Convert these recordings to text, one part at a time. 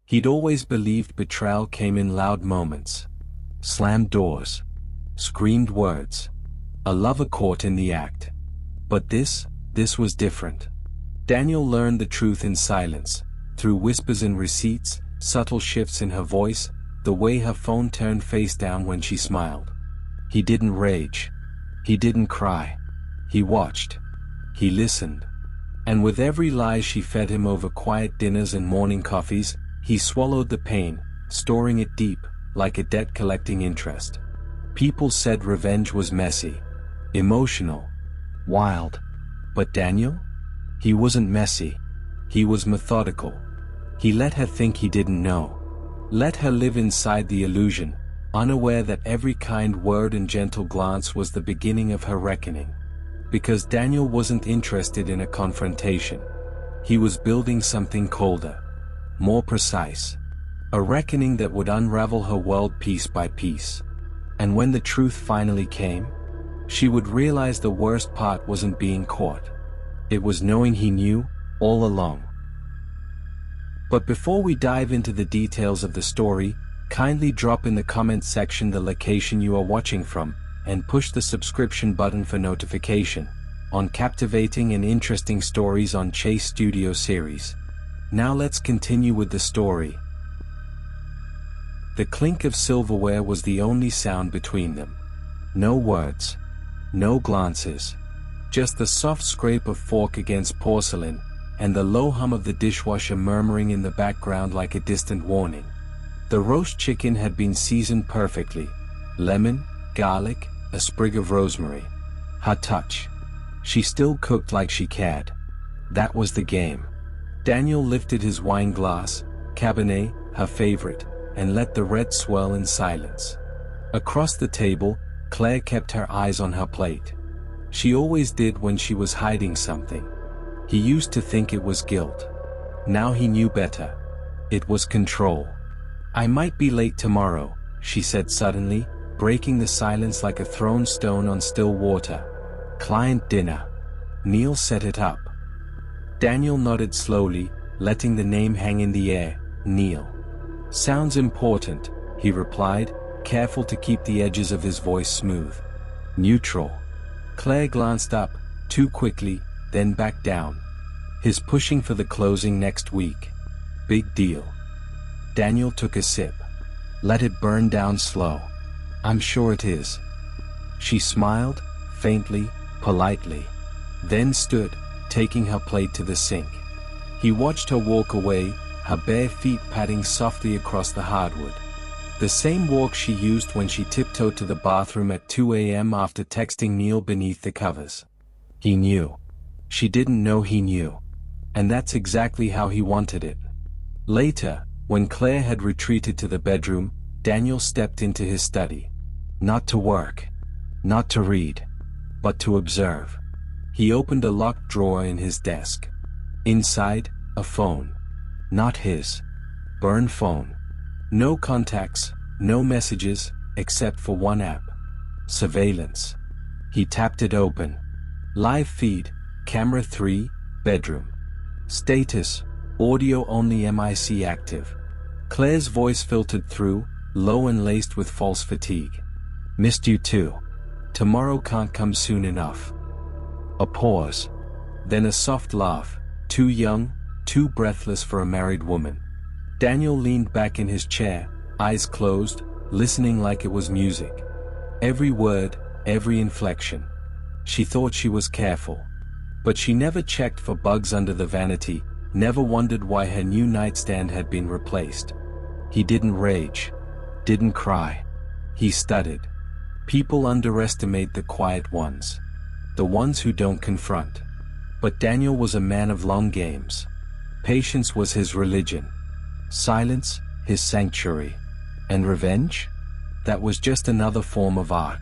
He'd always believed betrayal came in loud moments. Slammed doors. Screamed words. A lover caught in the act. But this was different. Daniel learned the truth in silence, through whispers in receipts, subtle shifts in her voice, the way her phone turned face down when she smiled. He didn't rage. He didn't cry. He watched. He listened. And with every lie she fed him over quiet dinners and morning coffees, he swallowed the pain, storing it deep, like a debt collecting interest. People said revenge was messy, emotional, wild. But Daniel? He wasn't messy. He was methodical. He let her think he didn't know. Let her live inside the illusion, unaware that every kind word and gentle glance was the beginning of her reckoning. Because Daniel wasn't interested in a confrontation. He was building something colder, more precise. A reckoning that would unravel her world piece by piece. And when the truth finally came, she would realize the worst part wasn't being caught. It was knowing he knew, all along. But before we dive into the details of the story, kindly drop in the comment section the location you are watching from, and push the subscription button for notification on captivating and interesting stories on Chase Studio series. Now let's continue with the story. The clink of silverware was the only sound between them. No words. No glances. Just the soft scrape of fork against porcelain, and the low hum of the dishwasher murmuring in the background like a distant warning. The roast chicken had been seasoned perfectly. Lemon, garlic, a sprig of rosemary. Her touch. She still cooked like she cared. That was the game. Daniel lifted his wine glass, Cabernet, her favorite, and let the red swirl in silence. Across the table, Claire kept her eyes on her plate. She always did when she was hiding something. He used to think it was guilt. Now he knew better. It was control. "I might be late tomorrow," she said suddenly, breaking the silence like a thrown stone on still water. "Client dinner. Neil set it up." Daniel nodded slowly, letting the name hang in the air. Neil. "Sounds important," he replied, careful to keep the edges of his voice smooth. "Neutral." Claire glanced up, too quickly, then back down. "His pushing for the closing next week. Big deal." Daniel took a sip. "Let it burn down slow." "I'm sure it is." She smiled, faintly, politely. Then stood, taking her plate to the sink. He watched her walk away, her bare feet padding softly across the hardwood. The same walk she used when she tiptoed to the bathroom at 2 a.m. after texting Neil beneath the covers. He knew. She didn't know he knew. And that's exactly how he wanted it. Later, when Claire had retreated to the bedroom, Daniel stepped into his study. Not to work. Not to read. But to observe. He opened a locked drawer in his desk. Inside, a phone. Not his. Burned phone. No contacts, no messages, except for one app. Surveillance. He tapped it open. Live feed, camera 3, bedroom. Status, audio only mic active. Claire's voice filtered through, low and laced with false fatigue. "Missed you too. Tomorrow can't come soon enough." A pause. Then a soft laugh, too young, too breathless for a married woman. Daniel leaned back in his chair, eyes closed, listening like it was music. Every word, every inflection. She thought she was careful. But she never checked for bugs under the vanity, never wondered why her new nightstand had been replaced. He didn't rage. Didn't cry. He studied. People underestimate the quiet ones. The ones who don't confront. But Daniel was a man of long games. Patience was his religion. Silence, his sanctuary. And revenge? That was just another form of art.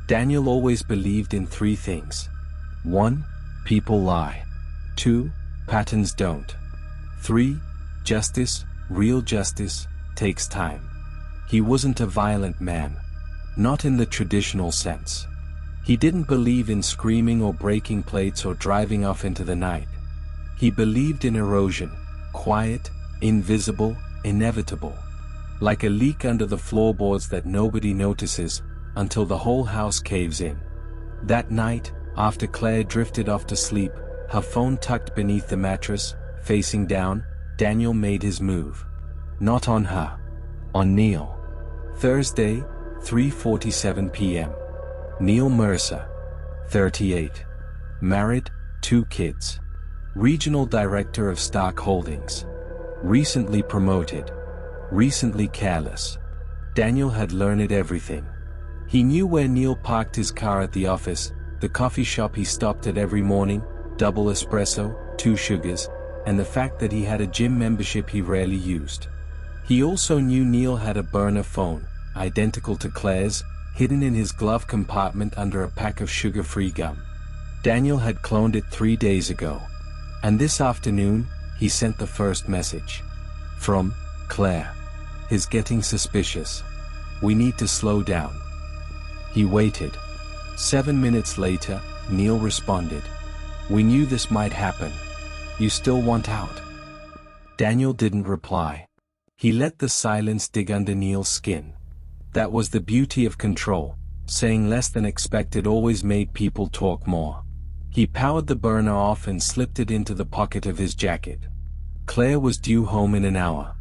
Daniel always believed in 3 things. 1. People lie. 2. Patterns don't. 3. Justice, real justice, takes time. He wasn't a violent man. Not in the traditional sense. He didn't believe in screaming or breaking plates or driving off into the night. He believed in erosion, quiet, invisible, inevitable. Like a leak under the floorboards that nobody notices, until the whole house caves in. That night, after Claire drifted off to sleep, her phone tucked beneath the mattress, facing down, Daniel made his move. Not on her. On Neil. Thursday, 3:47 p.m. Neil Mercer. 38. Married, 2 kids. Regional Director of Stark Holdings. Recently promoted. Recently careless. Daniel had learned everything. He knew where Neil parked his car at the office, the coffee shop he stopped at every morning, double espresso, 2 sugars, and the fact that he had a gym membership he rarely used. He also knew Neil had a burner phone, identical to Claire's, hidden in his glove compartment under a pack of sugar-free gum. Daniel had cloned it 3 days ago. And this afternoon, he sent the first message. From Claire. Is getting suspicious. We need to slow down. He waited. 7 minutes later, Neil responded. We knew this might happen. You still want out? Daniel didn't reply. He let the silence dig under Neil's skin. That was the beauty of control. Saying less than expected always made people talk more. He powered the burner off and slipped it into the pocket of his jacket. Claire was due home in an hour.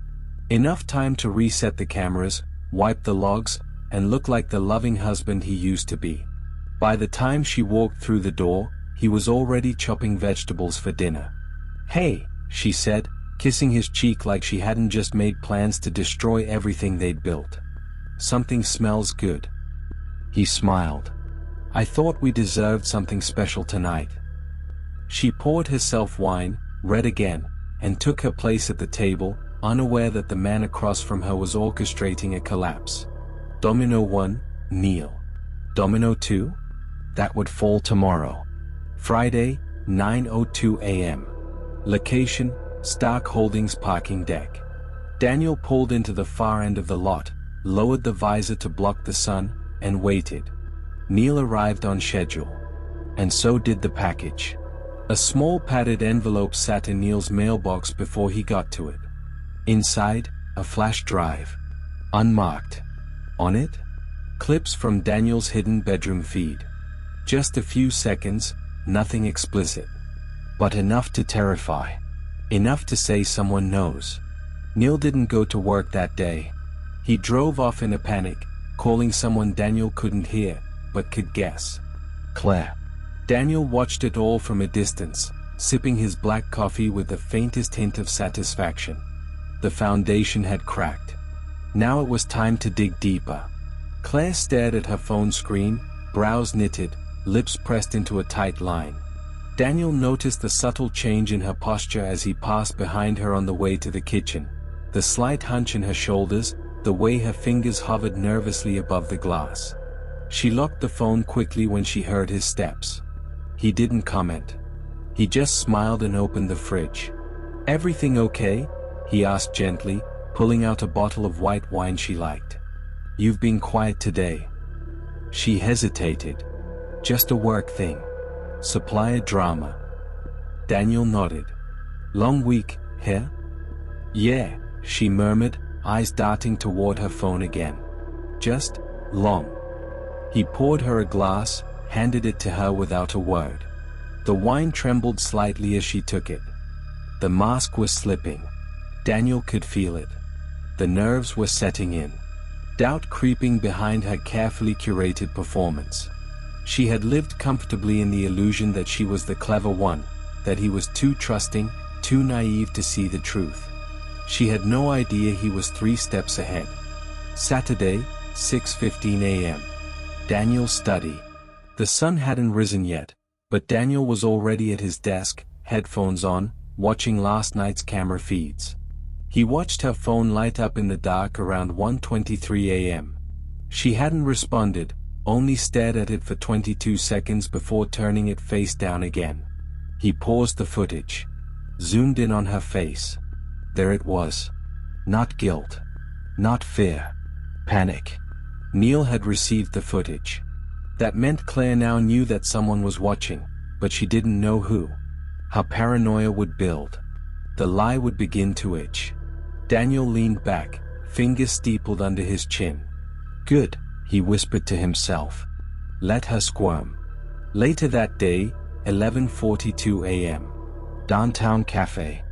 Enough time to reset the cameras, wipe the logs, and look like the loving husband he used to be. By the time she walked through the door, he was already chopping vegetables for dinner. Hey, she said, kissing his cheek like she hadn't just made plans to destroy everything they'd built. Something smells good. He smiled. I thought we deserved something special tonight. She poured herself wine, read again, and took her place at the table, unaware that the man across from her was orchestrating a collapse. Domino 1, Neil. Domino 2? That would fall tomorrow. Friday, 9:02 a.m. Location, Stark Holdings parking deck. Daniel pulled into the far end of the lot, lowered the visor to block the sun, and waited. Neil arrived on schedule. And so did the package. A small padded envelope sat in Neil's mailbox before he got to it. Inside, a flash drive. Unmarked. On it? Clips from Daniel's hidden bedroom feed. Just a few seconds, nothing explicit. But enough to terrify. Enough to say someone knows. Neil didn't go to work that day. He drove off in a panic, calling someone Daniel couldn't hear, but could guess. Claire. Daniel watched it all from a distance, sipping his black coffee with the faintest hint of satisfaction. The foundation had cracked. Now it was time to dig deeper. Claire stared at her phone screen, brows knitted, lips pressed into a tight line. Daniel noticed the subtle change in her posture as he passed behind her on the way to the kitchen, the slight hunch in her shoulders, the way her fingers hovered nervously above the glass. She locked the phone quickly when she heard his steps. He didn't comment. He just smiled and opened the fridge. Everything okay? He asked gently, pulling out a bottle of white wine she liked. You've been quiet today. She hesitated. Just a work thing. Supplier drama. Daniel nodded. Long week, here? Yeah, she murmured, eyes darting toward her phone again. Just, long. He poured her a glass, handed it to her without a word. The wine trembled slightly as she took it. The mask was slipping. Daniel could feel it. The nerves were setting in. Doubt creeping behind her carefully curated performance. She had lived comfortably in the illusion that she was the clever one, that he was too trusting, too naive to see the truth. She had no idea he was 3 steps ahead. Saturday, 6:15 a.m. Daniel's study. The sun hadn't risen yet, but Daniel was already at his desk, headphones on, watching last night's camera feeds. He watched her phone light up in the dark around 1:23 a.m. She hadn't responded, only stared at it for 22 seconds before turning it face down again. He paused the footage. Zoomed in on her face. There it was. Not guilt. Not fear. Panic. Neil had received the footage. That meant Claire now knew that someone was watching, but she didn't know who. Her paranoia would build. The lie would begin to itch. Daniel leaned back, fingers steepled under his chin. Good, he whispered to himself. Let her squirm. Later that day, 11:42 a.m. Downtown cafe.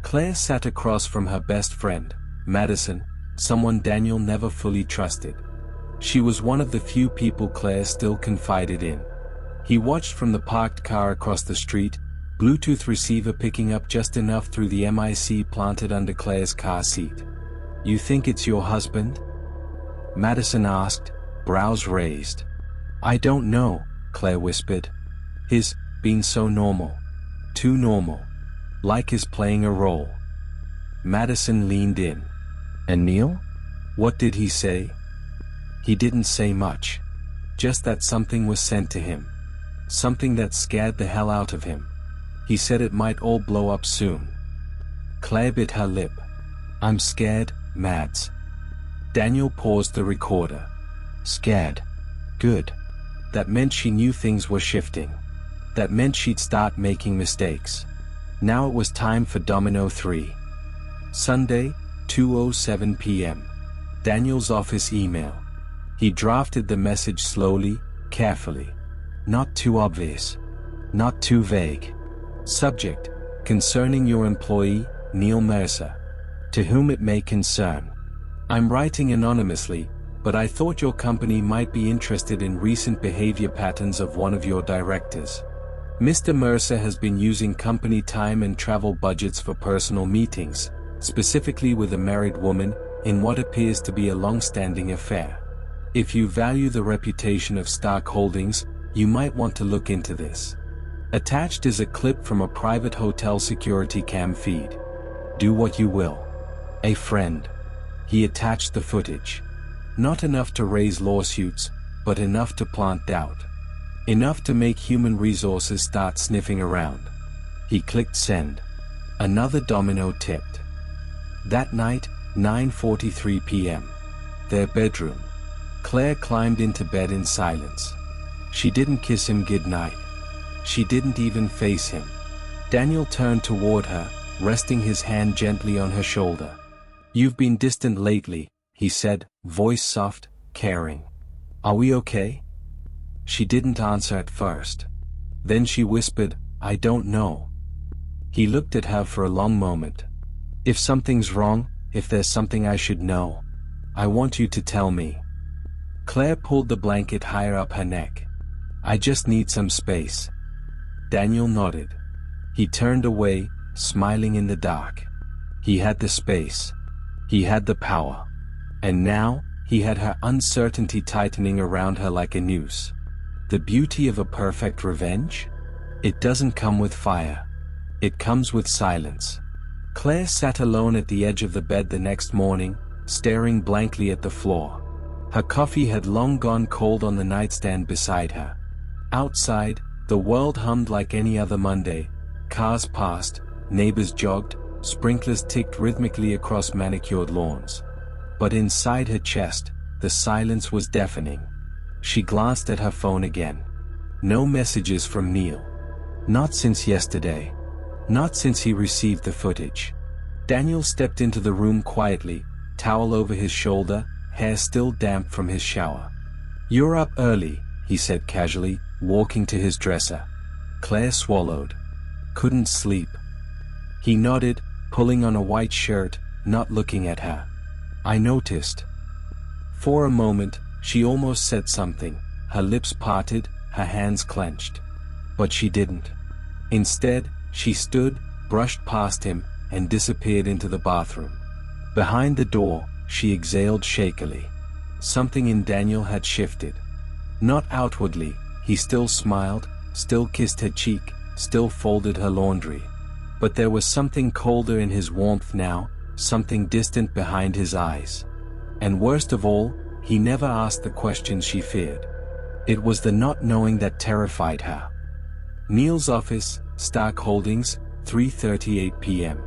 Claire sat across from her best friend, Madison, someone Daniel never fully trusted. She was one of the few people Claire still confided in. He watched from the parked car across the street, Bluetooth receiver picking up just enough through the mic planted under Claire's car seat. You think it's your husband? Madison asked, brows raised. I don't know, Claire whispered. His being so normal. Too normal. Like he's playing a role. Madison leaned in. And Neil? What did he say? He didn't say much. Just that something was sent to him. Something that scared the hell out of him. He said it might all blow up soon. Claire bit her lip. I'm scared, Mads. Daniel paused the recorder. Scared. Good. That meant she knew things were shifting. That meant she'd start making mistakes. Now it was time for Domino 3. Sunday, 2:07 p.m. Daniel's office email. He drafted the message slowly, carefully. Not too obvious. Not too vague. Subject: concerning your employee, Neil Mercer. To whom it may concern. I'm writing anonymously, but I thought your company might be interested in recent behavior patterns of one of your directors. Mr. Mercer has been using company time and travel budgets for personal meetings, specifically with a married woman, in what appears to be a long-standing affair. If you value the reputation of Stark Holdings, you might want to look into this. Attached is a clip from a private hotel security cam feed. Do what you will. A friend. He attached the footage. Not enough to raise lawsuits, but enough to plant doubt. Enough to make human resources start sniffing around. He clicked send. Another domino tipped. That night, 9:43 p.m. Their bedroom. Claire climbed into bed in silence. She didn't kiss him goodnight. She didn't even face him. Daniel turned toward her, resting his hand gently on her shoulder. You've been distant lately, he said, voice soft, caring. Are we okay? She didn't answer at first. Then she whispered, I don't know. He looked at her for a long moment. If something's wrong, if there's something I should know, I want you to tell me. Claire pulled the blanket higher up her neck. I just need some space. Daniel nodded. He turned away, smiling in the dark. He had the space. He had the power. And now, he had her uncertainty tightening around her like a noose. The beauty of a perfect revenge? It doesn't come with fire. It comes with silence. Claire sat alone at the edge of the bed the next morning, staring blankly at the floor. Her coffee had long gone cold on the nightstand beside her. Outside, the world hummed like any other Monday. Cars passed, neighbors jogged, sprinklers ticked rhythmically across manicured lawns. But inside her chest, the silence was deafening. She glanced at her phone again. No messages from Neil. Not since yesterday. Not since he received the footage. Daniel stepped into the room quietly, towel over his shoulder, hair still damp from his shower. You're up early, he said casually, walking to his dresser. Claire swallowed. Couldn't sleep. He nodded, pulling on a white shirt, not looking at her. I noticed. For a moment, she almost said something, her lips parted, her hands clenched. But she didn't. Instead, she stood, brushed past him, and disappeared into the bathroom. Behind the door, she exhaled shakily. Something in Daniel had shifted. Not outwardly, he still smiled, still kissed her cheek, still folded her laundry. But there was something colder in his warmth now, something distant behind his eyes. And worst of all, he never asked the questions she feared. It was the not knowing that terrified her. Neil's office, Stark Holdings, 3:38 p.m.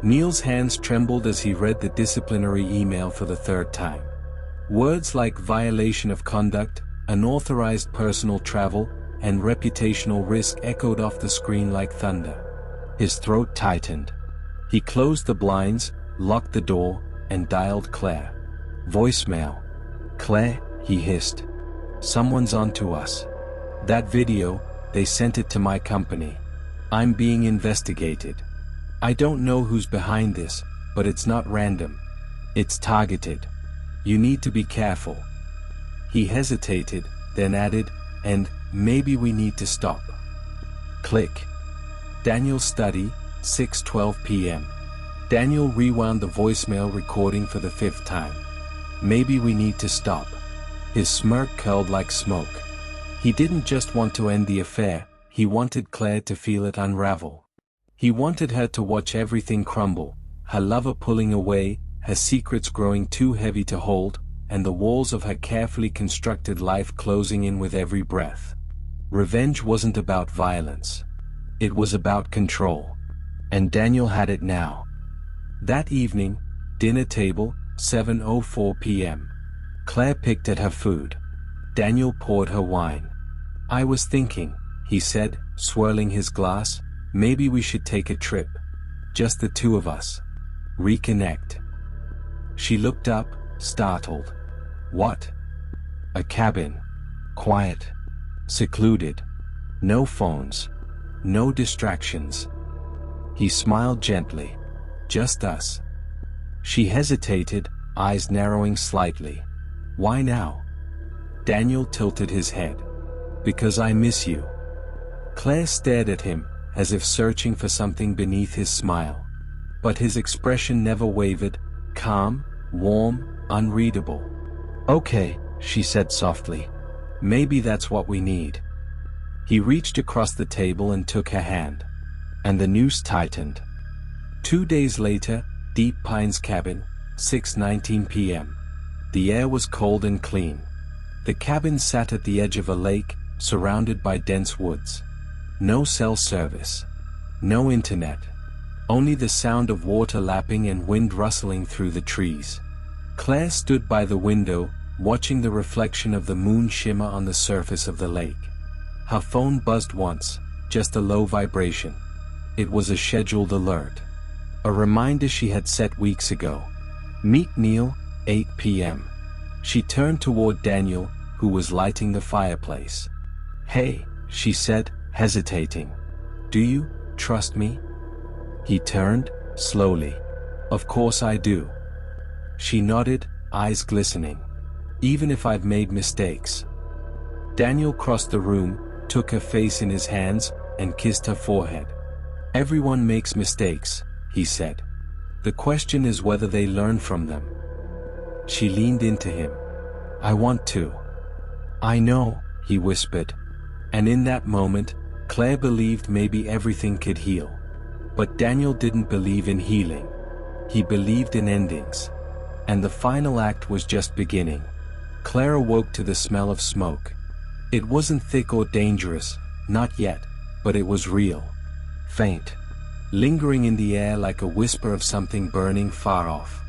Neil's hands trembled as he read the disciplinary email for the third time. Words like violation of conduct, unauthorized personal travel, and reputational risk echoed off the screen like thunder. His throat tightened. He closed the blinds, locked the door, and dialed Claire. Voicemail. Claire, he hissed. Someone's onto us. That video, they sent it to my company. I'm being investigated. I don't know who's behind this, but it's not random. It's targeted. You need to be careful. He hesitated, then added, and maybe we need to stop. Click. Daniel's study, 6:12 p.m. Daniel rewound the voicemail recording for the 5th time. Maybe we need to stop. His smirk curled like smoke. He didn't just want to end the affair, he wanted Claire to feel it unravel. He wanted her to watch everything crumble, her lover pulling away, her secrets growing too heavy to hold, and the walls of her carefully constructed life closing in with every breath. Revenge wasn't about violence. It was about control. And Daniel had it now. That evening, dinner table, 7:04 p.m. Claire picked at her food. Daniel poured her wine. I was thinking, he said, swirling his glass, maybe we should take a trip. Just the two of us. Reconnect. She looked up, startled. What? A cabin. Quiet. Secluded. No phones. No distractions. He smiled gently. Just us. She hesitated, eyes narrowing slightly. Why now? Daniel tilted his head. Because I miss you. Claire stared at him, as if searching for something beneath his smile. But his expression never wavered, calm, warm, unreadable. Okay, she said softly. Maybe that's what we need. He reached across the table and took her hand. And the noose tightened. 2 days later, Deep Pines cabin, 6:19 p.m. The air was cold and clean. The cabin sat at the edge of a lake, surrounded by dense woods. No cell service. No internet. Only the sound of water lapping and wind rustling through the trees. Claire stood by the window, watching the reflection of the moon shimmer on the surface of the lake. Her phone buzzed once, just a low vibration. It was a scheduled alert. A reminder she had set weeks ago. Meet Neil, 8 p.m. She turned toward Daniel, who was lighting the fireplace. Hey, she said, hesitating. Do you trust me? He turned, slowly. Of course I do. She nodded, eyes glistening. Even if I've made mistakes. Daniel crossed the room, took her face in his hands, and kissed her forehead. Everyone makes mistakes, he said. The question is whether they learn from them. She leaned into him. I want to. I know, he whispered. And in that moment, Claire believed maybe everything could heal. But Daniel didn't believe in healing. He believed in endings. And the final act was just beginning. Claire awoke to the smell of smoke. It wasn't thick or dangerous, not yet, but it was real. Faint. Lingering in the air like a whisper of something burning far off.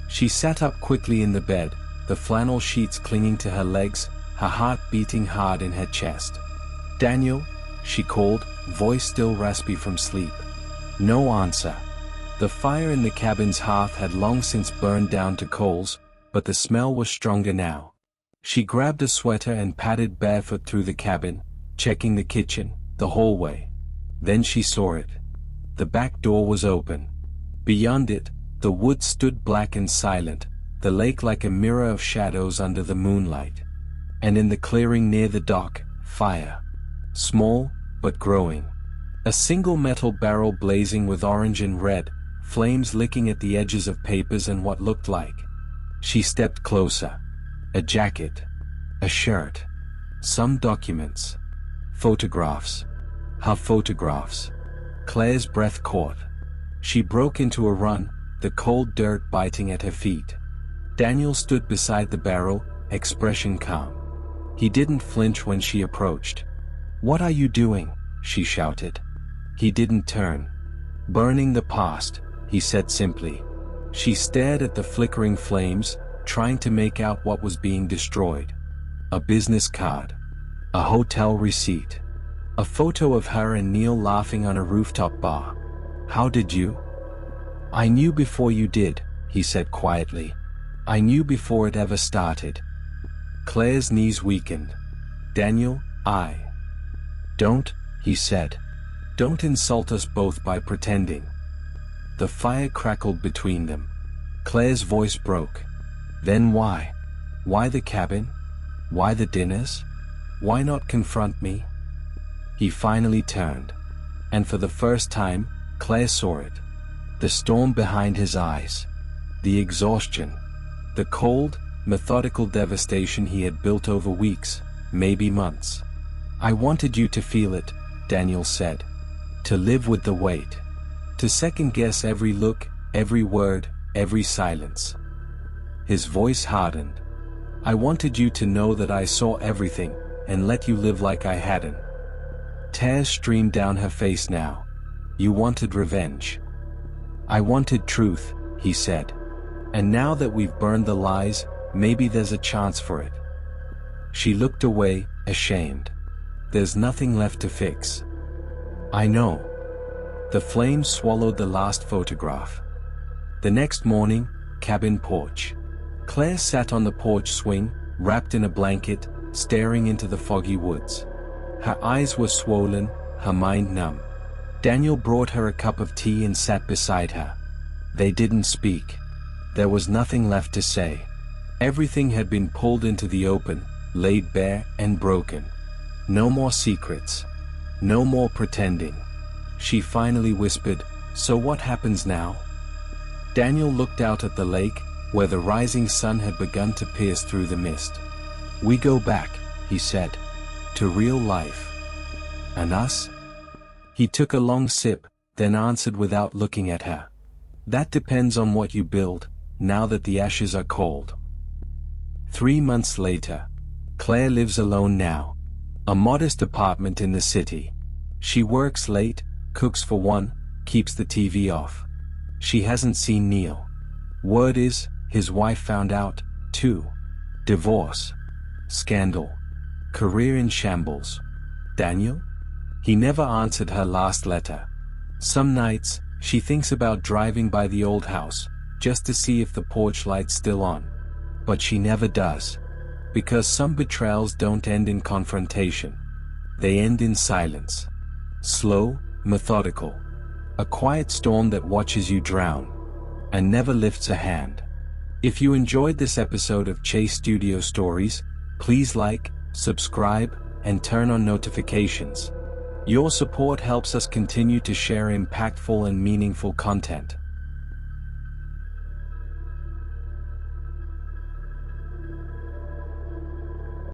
She sat up quickly in the bed, the flannel sheets clinging to her legs, her heart beating hard in her chest. Daniel, she called, voice still raspy from sleep. No answer. The fire in the cabin's hearth had long since burned down to coals, but the smell was stronger now. She grabbed a sweater and padded barefoot through the cabin, checking the kitchen, the hallway. Then she saw it. The back door was open. Beyond it, the woods stood black and silent, the lake like a mirror of shadows under the moonlight. And in the clearing near the dock, fire. Small, but growing. A single metal barrel blazing with orange and red, flames licking at the edges of papers and what looked like. She stepped closer. A jacket. A shirt. Some documents. Photographs. Her photographs. Claire's breath caught. She broke into a run, the cold dirt biting at her feet. Daniel stood beside the barrel, expression calm. He didn't flinch when she approached. What are you doing? She shouted. He didn't turn. Burning the past, he said simply. She stared at the flickering flames, trying to make out what was being destroyed. A business card. A hotel receipt. A photo of her and Neil laughing on a rooftop bar. How did you? I knew before you did, he said quietly. I knew before it ever started. Claire's knees weakened. Daniel, Don't, he said. Don't insult us both by pretending. The fire crackled between them. Claire's voice broke. Then why? Why the cabin? Why the dinners? Why not confront me? He finally turned. And for the first time, Claire saw it. The storm behind his eyes. The exhaustion. The cold, methodical devastation he had built over weeks, maybe months. I wanted you to feel it, Daniel said. To live with the weight. To second-guess every look, every word, every silence. His voice hardened. I wanted you to know that I saw everything, and let you live like I hadn't. Tears streamed down her face now. You wanted revenge. I wanted truth, he said. And now that we've burned the lies, maybe there's a chance for it. She looked away, ashamed. There's nothing left to fix. I know. The flames swallowed the last photograph. The next morning, cabin porch. Claire sat on the porch swing, wrapped in a blanket, staring into the foggy woods. Her eyes were swollen, her mind numb. Daniel brought her a cup of tea and sat beside her. They didn't speak. There was nothing left to say. Everything had been pulled into the open, laid bare and broken. No more secrets. No more pretending. She finally whispered, "So what happens now?" Daniel looked out at the lake, where the rising sun had begun to pierce through the mist. "We go back," he said. "To real life." "And us?" He took a long sip, then answered without looking at her. "That depends on what you build, now that the ashes are cold." 3 months later. Claire lives alone now. A modest apartment in the city. She works late, cooks for one, keeps the TV off. She hasn't seen Neil. Word is, his wife found out, too. Divorce. Scandal. Career in shambles. Daniel? He never answered her last letter. Some nights, she thinks about driving by the old house, just to see if the porch light's still on. But she never does. Because some betrayals don't end in confrontation. They end in silence. Slow, methodical. A quiet storm that watches you drown. And never lifts a hand. If you enjoyed this episode of Chase Studio Stories, please like, subscribe, and turn on notifications. Your support helps us continue to share impactful and meaningful content.